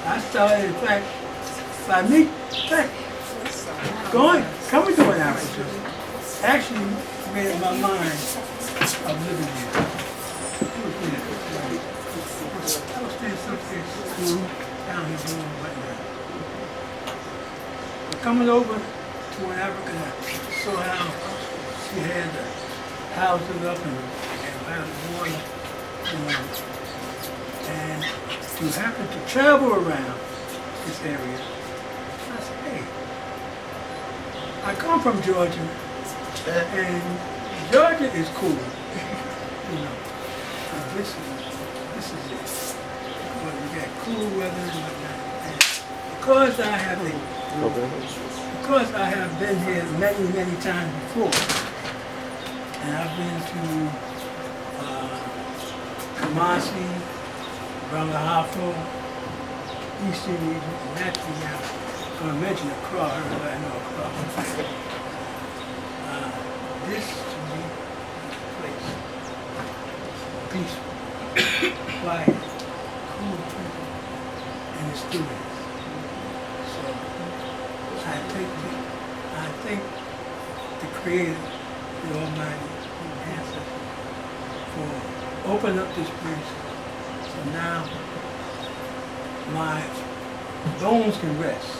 I started, in fact, by me, in fact, coming to an Africa actually made up my mind of living here. I was staying someplace down here doing right now. But coming over to an Africa, I saw how she had the houses up and out of water, you know, and you happen to travel around this area. I said, hey, I come from Georgia, and Georgia is cool, you know. This is it. But we got cool weather and whatnot. And because I have been here many, many times before, and I've been to Kumasi, Brangahafo, Eastern Egypt, and naturally now, I'm going to mention Accra, everybody I know Accra. This to me is a place, peaceful, quiet, cool people, and the students. So I thank the Creator, the Almighty Ancestor, for opening up this place. So now my bones can rest.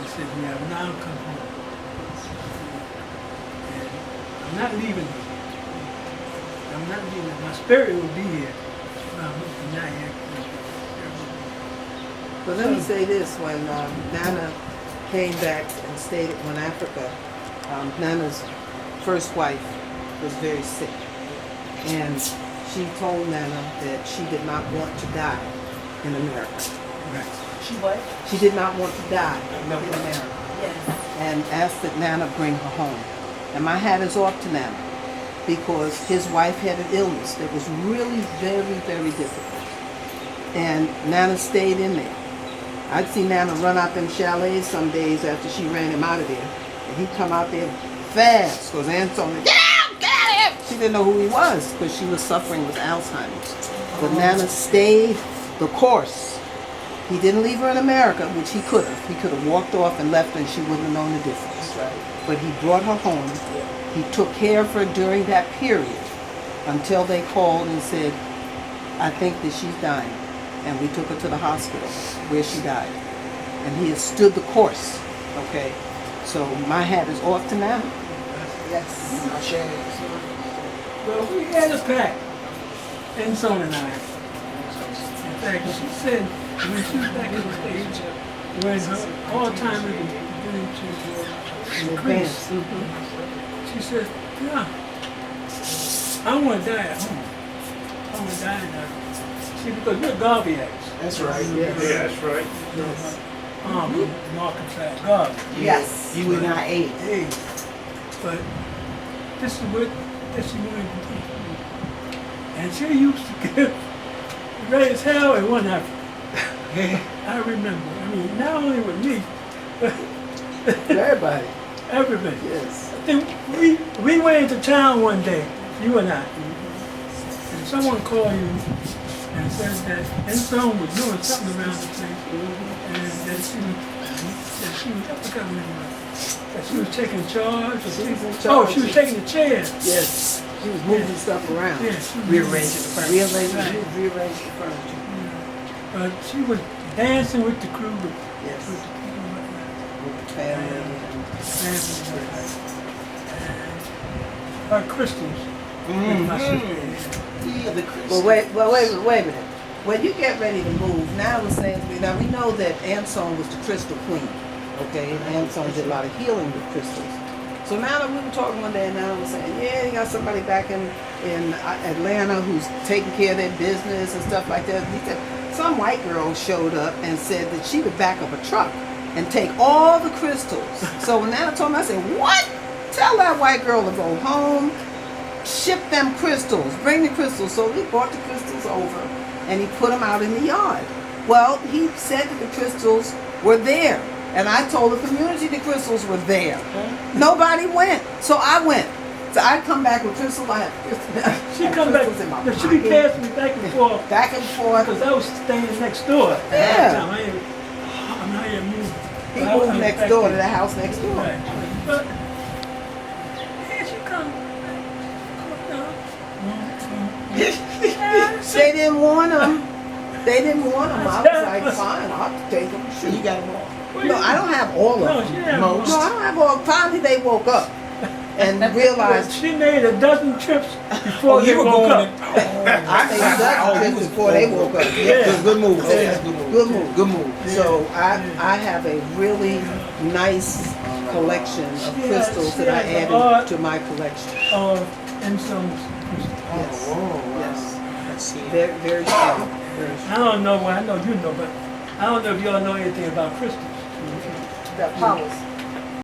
He said, we have now come home. And I'm not leaving here. I'm not leaving. My spirit will be here. But I'm not here. But let me say this, when Nana came back and stayed in Africa, Nana's first wife was very sick. And she told Nana that she did not want to die in America. Right. She what? She did not want to die in America. Yes. And asked that Nana bring her home. And my hat is off to Nana, because his wife had an illness that was really very, very difficult. And Nana stayed in there. I'd see Nana run out them chalets some days after she ran him out of there. And he'd come out there fast, because Aunt Sonia, get out, get out of here! She didn't know who he was, because she was suffering with Alzheimer's. But Nana stayed the course. He didn't leave her in America, which he could have. He could have walked off and left her and she wouldn't have known the difference. Right. But he brought her home. He took care of her during that period until they called and said, I think that she's dying. And we took her to the hospital where she died. And he has stood the course, okay? So my hat is off to Nana. Yes. Well, we had a pact, and Son and I. In fact, she said when she was back in the States, when her Alzheimer's was beginning to increase, she said, yeah, I want to die at home. I want to die in there. See, because we're Garveyites. That's right. Yeah, that's right. Yes. Market side Garvey. Yes. You and I ate. Hey, but this is what and she used to get raise hell in one Africa. I remember. I mean, not only with me, but Everybody. everybody. Yes. I think we went into town one day, you and I, and someone called you and said that someone was doing something around the place, and that she was, I forgot what it was, that she was taking charge. Or she was taking the chairs. Yes. She was moving stuff around. Yeah, she was Rearranging the furniture. Rearranging the furniture. But she was dancing with the crew, with Yes. the people and whatnot. With the family. Dancing with her. And her crystals. With my sister. Yeah, the Well, wait a minute. When you get ready to move, now we're saying, now we know that Anson was the crystal queen, okay? And Anson did a lot of healing with crystals. So now that we were talking one day, and now we're saying, yeah, you got somebody back in Atlanta who's taking care of their business and stuff like that. He said, some white girl showed up and said that she would back up a truck and take all the crystals. So when Nana told me, I said, what? Tell that white girl to go home, ship them crystals, bring the crystals. So he brought the crystals over and he put them out in the yard. Well, he said that the crystals were there. And I told the community the crystals were there. Nobody went. So I went. So I come back with crystals. I have She come back, crystals in my she be pocket. passing me back and forth, Back and forth. because I was staying next door. Yeah. I'm not here moving. He moved next door to the house next door. Right. But, here she come. They didn't want him. They didn't want him. I was like, fine, I'll take him. So you got them all. No, I don't have all of No, them. she didn't have Most. No, I don't have all. Finally, they woke up and realized She made a dozen trips before they you were woke going up. in. I made that you trips was before they woke up. Yeah. Good move. Yeah. Good move. Good move. So I have a really nice collection of She crystals has that I a added lot to my collection. And some, Yes. Oh, wow. Yes. Let's see. Very, very strong. Very I strong. don't know, well, I know you know, but I don't know if y'all know anything about crystals. The powers.